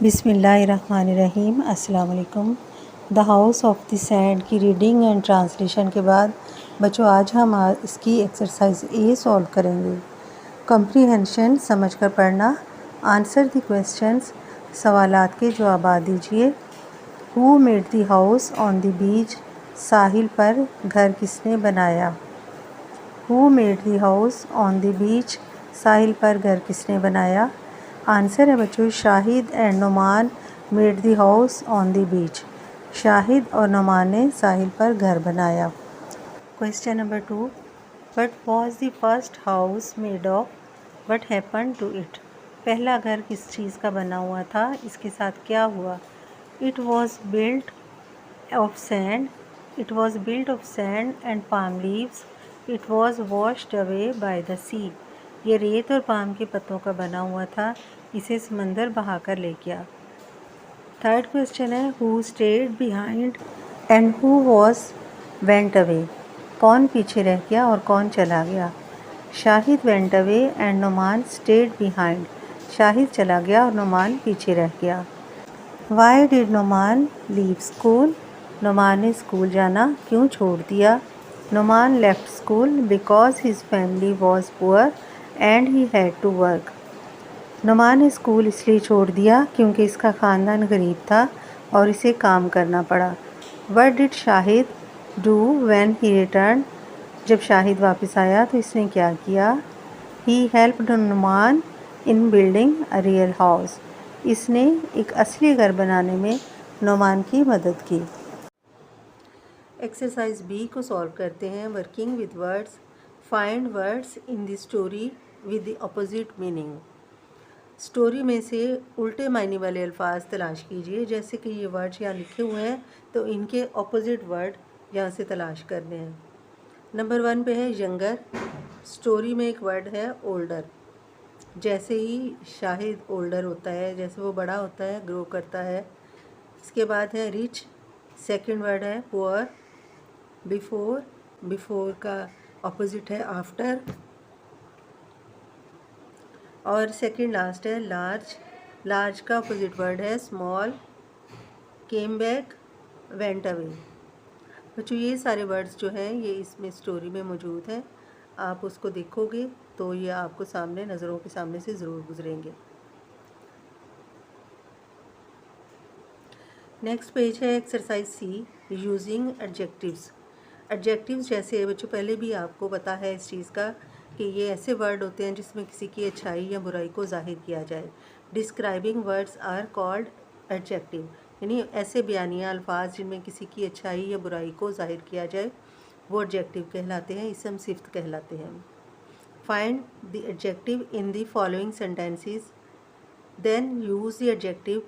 बिस्मिल्लाहिर्रहमानिर्रहीम। अस्सलाम वालेकुम। The house of the sand की रीडिंग एंड ट्रांसलेशन के बाद बच्चों आज हम इसकी एक्सरसाइज ए सॉल्व करेंगे। कॉम्प्रीहेंशन समझ कर पढ़ना। आंसर द क्वेश्चंस, सवालात के जवाब दीजिए। Who made the house on the beach, साहिल पर घर किसने बनाया। Who made the house on the beach, साहिल पर घर किसने बनाया। आंसर है बच्चों, Shahid and Numan made the house on the beach. Shahid और नुमान ने साहिल पर घर बनाया। Question number 2, what was the first house made of, what happen to it. पहला घर किस चीज़ का बना हुआ था, इसके साथ क्या हुआ। It was built of sand, it was built of sand and palm leaves, it was washed away by the sea. ये रेत और पाम के पत्तों का बना हुआ था, इसे समंदर बहाकर ले गया। थर्ड क्वेश्चन है, who stayed behind and who was went away. कौन पीछे रह गया और कौन चला गया। Shahid went away and Numan stayed behind. Shahid चला गया और नुमान पीछे रह गया। Why did Numan leave school. Numan ने स्कूल जाना क्यों छोड़ दिया। Numan left school because his family was poor and he had to work. Numan ने स्कूल इसलिए छोड़ दिया क्योंकि इसका ख़ानदान गरीब था और इसे काम करना पड़ा। What did Shahid do when he return. जब शाहिद वापस आया तो इसने क्या किया। He helped Numan in building a real house. इसने एक असली घर बनाने में नुमान की मदद की। एक्सरसाइज बी को सॉल्व करते हैं। Working with words, find words in the story with the opposite meaning. Story में से उल्टे मायने वाले अल्फाज तलाश कीजिए। जैसे कि ये वर्ड्स यहाँ लिखे हुए हैं तो इनके ऑपोजिट वर्ड यहाँ से तलाश करने हैं। नंबर 1 पे है यंगर। स्टोरी में एक वर्ड है ओल्डर। जैसे ही शाहिद ओल्डर होता है, जैसे वो बड़ा होता है, ग्रो करता है। इसके बाद है रिच। सेकंड वर्ड है पुअर। बिफोर, बिफोर का ऑपोजिट है आफ्टर। और सेकंड लास्ट है लार्ज। लार्ज का अपोजिट वर्ड है small. Came back, went away. बच्चों ये सारे वर्ड्स जो हैं ये इसमें स्टोरी में मौजूद हैं। आप उसको देखोगे तो ये आपको सामने नज़रों के सामने से ज़रूर गुजरेंगे। नेक्स्ट पेज है एक्सरसाइज सी, यूजिंग एडजेक्टिव्स। एडजेक्टिव्स जैसे बच्चों पहले भी आपको पता है इस चीज़ का कि ये ऐसे वर्ड होते हैं जिसमें किसी की अच्छाई या बुराई को जाहिर किया जाए। Describing words are called adjective, यानी ऐसे बयानिया अल्फाज जिनमें किसी की अच्छाई या बुराई को जाहिर किया जाए वो एडजेक्टिव कहलाते हैं, इसम सिफ्त कहलाते हैं। Find the adjective in the following sentences, then use the adjective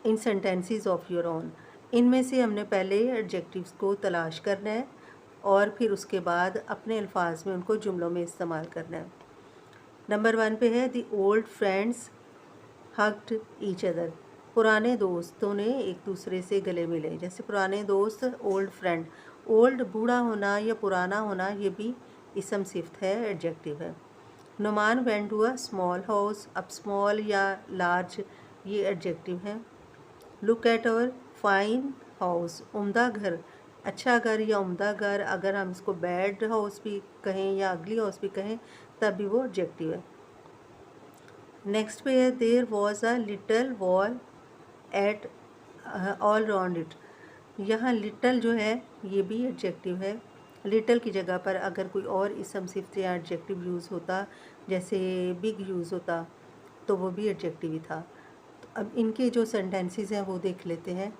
in sentences of your own. इनमें से हमने पहले एडजेक्टिव्स को तलाश करना है और फिर उसके बाद अपने अल्फाज में उनको जुमलों में इस्तेमाल करना है। नंबर 1 पे है the old friends hugged each other. पुराने दोस्तों ने एक दूसरे से गले मिले। जैसे पुराने दोस्त, ओल्ड फ्रेंड। ओल्ड बूढ़ा होना या पुराना होना ये भी इसम सिफ्त है, एडजेक्टिव है। Numan went to a small house. अब स्मॉल या लार्ज ये एडजेक्टिव है। Look at our fine house, उम्दा घर। अच्छा घर या उम्दा घर, अगर हम इसको बैड हाउस भी कहें या अगली हाउस भी कहें तब भी वो एडजेक्टिव है। नेक्स्ट पे है there was a little wall at all round it. यहाँ लिटल जो है ये भी एडजेक्टिव है। लिटल की जगह पर अगर कोई और इसम सिफ्त या एडजेक्टिव यूज़ होता, जैसे बिग यूज़ होता, तो वो भी एडजेक्टिव ही था। तो अब इनके जो सेंटेंसेस हैं वो देख लेते हैं।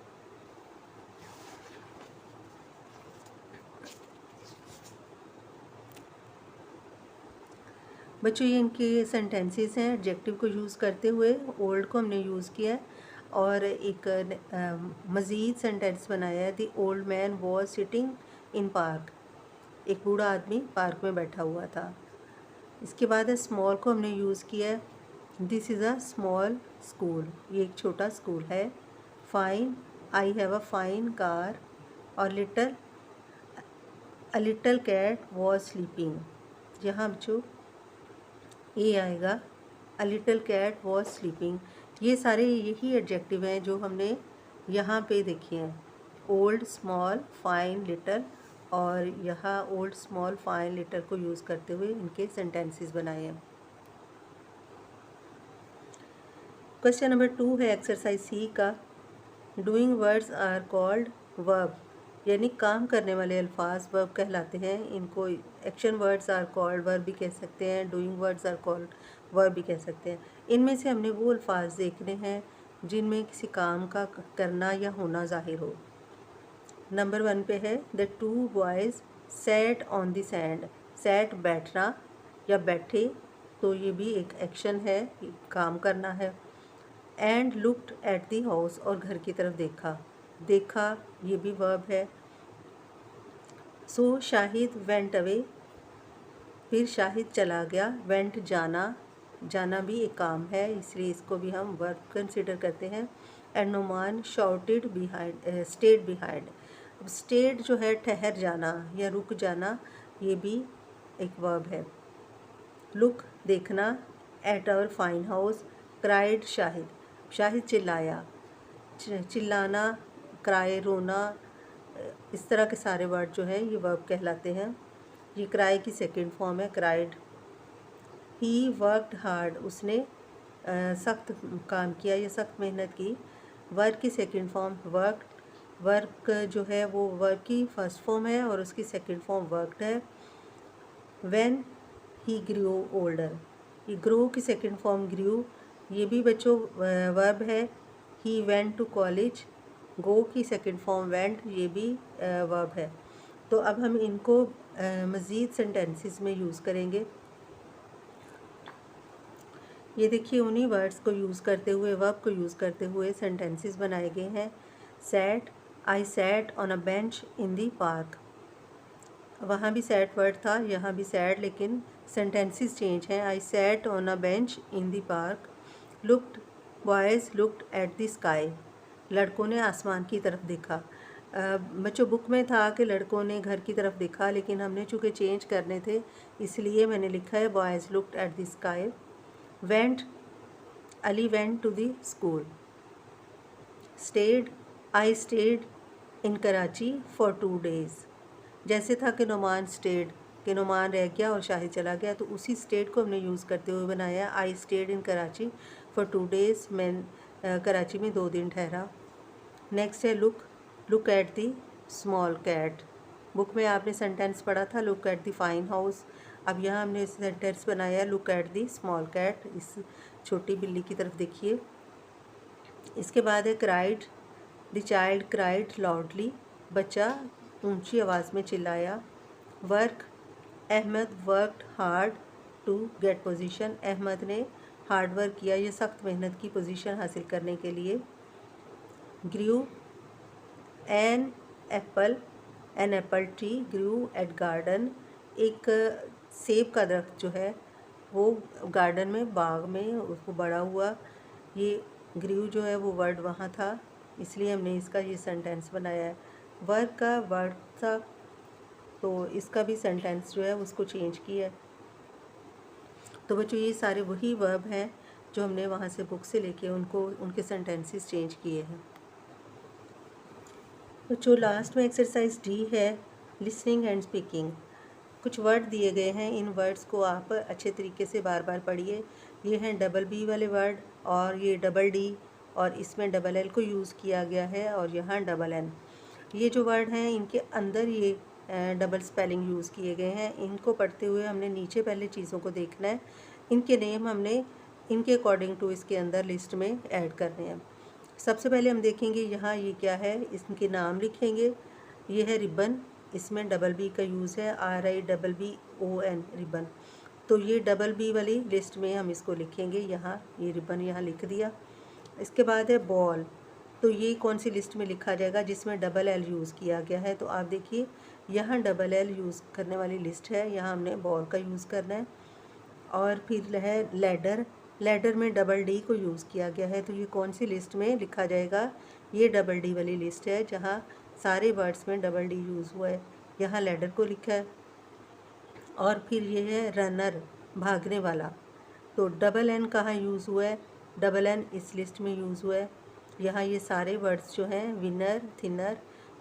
बच्चों ये इनके सेंटेंसेस हैं एडजेक्टिव को यूज़ करते हुए। ओल्ड को हमने यूज़ किया है और एक मज़ीद सेंटेंस बनाया है। The old man was sitting in park. एक बूढ़ा आदमी पार्क में बैठा हुआ था। इसके बाद है स्मॉल को हमने यूज़ किया है। This is a small school, ये एक छोटा स्कूल है। Fine, I have a fine car. और little, a little cat was sleeping. यहाँ बच्चों ये आएगा, a little cat was sleeping. ये सारे यही एडजेक्टिव हैं जो हमने यहाँ पे देखे हैं, ओल्ड, स्मॉल, फाइन, लिटल, और यहाँ ओल्ड, स्मॉल, फाइन, लिटल को यूज़ करते हुए इनके सेंटेंसेस बनाए हैं। क्वेश्चन नंबर 2 है एक्सरसाइज सी का, doing words are called verb, यानी काम करने वाले अल्फाज वर्ब कहलाते हैं। इनको action words are called verb भी कह सकते हैं, doing words are called verb भी कह सकते हैं। इनमें से हमने वो अल्फाज देखने हैं जिनमें किसी काम का करना या होना ज़ाहिर हो। नंबर 1 पे है, the two boys sat on the sand. Sat बैठना या बैठे, तो ये भी एक एक्शन है, काम करना है। And looked at the house, और घर की तरफ देखा, देखा ये भी वर्ब है। सो शाहिद वेंट अवे, फिर शाहिद चला गया। वेंट जाना, जाना भी एक काम है, इसलिए इसको भी हम वर्ब कंसिडर करते हैं। And Numan shouted behind, stayed behind. Stayed जो है ठहर जाना या रुक जाना, ये भी एक वर्ब है। लुक देखना, at our fine house, cried Shahid, Shahid चिल्लाया, चिल्लाना, क्राई रोना, इस तरह के सारे वर्ड जो है ये वर्ब कहलाते हैं। ये क्राई की सेकंड फॉर्म है, क्राइड। ही वर्कड हार्ड, उसने सख्त काम किया या सख्त मेहनत की। वर्क की सेकंड फॉर्म वर्क, वर्क जो है वो वर्क की फर्स्ट फॉर्म है और उसकी सेकंड फॉर्म वर्कड है। व्हेन ही ग्रू ओल्डर, ये ग्रो की सेकंड फॉर्म ग्रू, ये भी बच्चों वर्ब है। ही वेंट टू कॉलेज, गो की सेकंड फॉर्म वेंट, ये भी वर्ब है। तो अब हम इनको मज़ीद सेंटेंसेस में यूज़ करेंगे। ये देखिए उन्हीं वर्ड्स को यूज़ करते हुए, वर्ब को यूज़ करते हुए सेंटेंसेस बनाए गए हैं। Sat, I sat on a bench in the park, वहाँ भी सैट वर्ड था, यहाँ भी सैट, लेकिन सेंटेंसेस चेंज हैं। आई sat on a bench in the park. Looked, boys looked at the sky, लड़कों ने आसमान की तरफ देखा। बच्चों बुक में था कि लड़कों ने घर की तरफ देखा, लेकिन हमने चूँकि चेंज करने थे इसलिए मैंने लिखा है boys looked at the sky. Went, Ali went to the school. Stayed, I stayed in Karachi for 2 days, जैसे था कि नुमान स्टेड, कि नुमान रह गया और शाहिद चला गया, तो उसी स्टेड को हमने यूज़ करते हुए बनाया। आई stayed in Karachi for 2 days, मैं कराची में 2 दिन ठहरा। नेक्स्ट है look, look at the small cat, book में आपने सेंटेंस पढ़ा था look at the fine house, अब यहाँ हमने सेंटेंस बनाया look at the small cat, इस छोटी बिल्ली की तरफ देखिए। इसके बाद है cried, the child cried loudly, बच्चा ऊंची आवाज़ में चिल्लाया। Work, Ahmad worked hard to get position, Ahmad ने हार्ड वर्क किया, ये सख्त मेहनत की पोजीशन हासिल करने के लिए। Grew, an apple, an apple tree grew at garden, एक सेब का दरख्त जो है वो गार्डन में, बाग में उसको बड़ा हुआ। ये ग्रू जो है वो वर्ड वहाँ था, इसलिए हमने इसका ये सेंटेंस बनाया है। वर्क का वर्ड था तो इसका भी सेंटेंस जो है उसको चेंज किया है। तो बच्चों ये सारे वही वर्ब हैं जो हमने वहाँ से बुक से लेके उनको उनके सेंटेंसेस चेंज किए हैं। तो जो लास्ट में एक्सरसाइज डी है, लिसनिंग एंड स्पीकिंग, कुछ वर्ड दिए गए हैं, इन वर्ड्स को आप अच्छे तरीके से बार बार पढ़िए। ये हैं डबल बी वाले वर्ड और ये डबल डी, और इसमें डबल एल को यूज़ किया गया है और यहाँ डबल एन। ये जो वर्ड हैं इनके अंदर ये डबल स्पेलिंग यूज़ किए गए हैं। इनको पढ़ते हुए हमने नीचे पहले चीज़ों को देखना है, इनके नेम हमने इनके अकॉर्डिंग टू इसके अंदर लिस्ट में ऐड करने हैं। सबसे पहले हम देखेंगे यहाँ ये क्या है, इसके नाम लिखेंगे। ये है रिबन, इसमें डबल बी का यूज़ है, RIBBON रिबन, तो ये डबल बी वाली लिस्ट में हम इसको लिखेंगे। यहाँ ये रिबन यहाँ लिख दिया। इसके बाद है बॉल, तो ये कौन सी लिस्ट में लिखा जाएगा जिसमें डबल एल यूज़ किया गया है, तो आप देखिए यहाँ डबल एल यूज़ करने वाली लिस्ट है, यहाँ हमने बॉल का यूज़ करना है। और फिर है लैडर, लैडर में डबल डी को यूज़ किया गया है, तो ये कौन सी लिस्ट में लिखा जाएगा, ये डबल डी वाली लिस्ट है जहाँ सारे वर्ड्स में डबल डी यूज़ हुआ है, यहाँ लैडर को लिखा है। और फिर ये है रनर, भागने वाला, तो डबल एन कहाँ यूज़ हुआ है, डबल एन इस लिस्ट में यूज़ हुआ है। यहाँ ये सारे वर्ड्स जो हैं विनर, थिनर,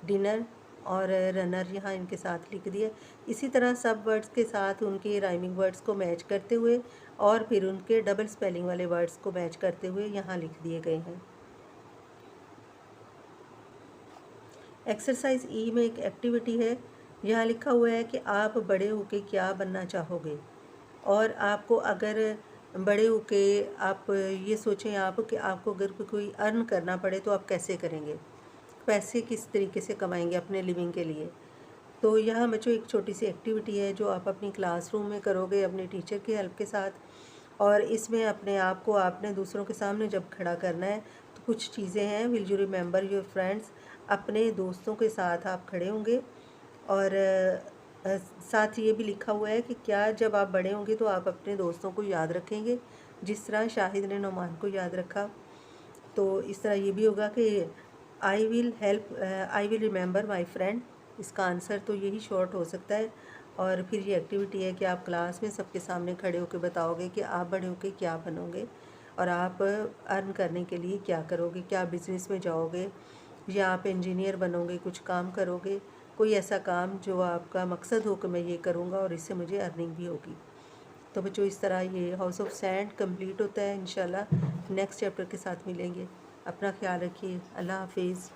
डिनर और रनर यहाँ इनके साथ लिख दिए। इसी तरह सब वर्ड्स के साथ उनके राइमिंग वर्ड्स को मैच करते हुए और फिर उनके डबल स्पेलिंग वाले वर्ड्स को मैच करते हुए यहाँ लिख दिए गए हैं। एक्सरसाइज ई में एक एक्टिविटी है। यहाँ लिखा हुआ है कि आप बड़े होके क्या बनना चाहोगे, और आपको अगर बड़े होके आप ये सोचें आप कि आपको अगर कोई अर्न करना पड़े तो आप कैसे करेंगे, पैसे किस तरीके से कमाएंगे अपने लिविंग के लिए। तो यहाँ बच्चों एक छोटी सी एक्टिविटी है जो आप अपनी क्लासरूम में करोगे अपने टीचर की हेल्प के साथ, और इसमें अपने आप को आपने दूसरों के सामने जब खड़ा करना है तो कुछ चीज़ें हैं। Will you remember your friends, अपने दोस्तों के साथ आप खड़े होंगे, और साथ ये भी लिखा हुआ है कि क्या जब आप बड़े होंगे तो आप अपने दोस्तों को याद रखेंगे जिस तरह शाहिद ने नोमान को याद रखा। तो इस तरह ये भी होगा कि I will remember my friend. इसका आंसर तो यही शॉर्ट हो सकता है। और फिर ये एक्टिविटी है कि आप क्लास में सबके सामने खड़े होकर बताओगे कि आप बड़े होकर क्या बनोगे और आप अर्न करने के लिए क्या करोगे, क्या बिज़नेस में जाओगे या आप इंजीनियर बनोगे, कुछ काम करोगे, कोई ऐसा काम जो आपका मकसद हो कि मैं ये करूँगा और इससे मुझे अर्निंग भी होगी। तो बच्चों इस तरह ये हाउस ऑफ सैंड कंप्लीट होता है। इंशाल्लाह नेक्स्ट चैप्टर के साथ मिलेंगे। अपना ख्याल रखिए। अल्लाह हाफिज़।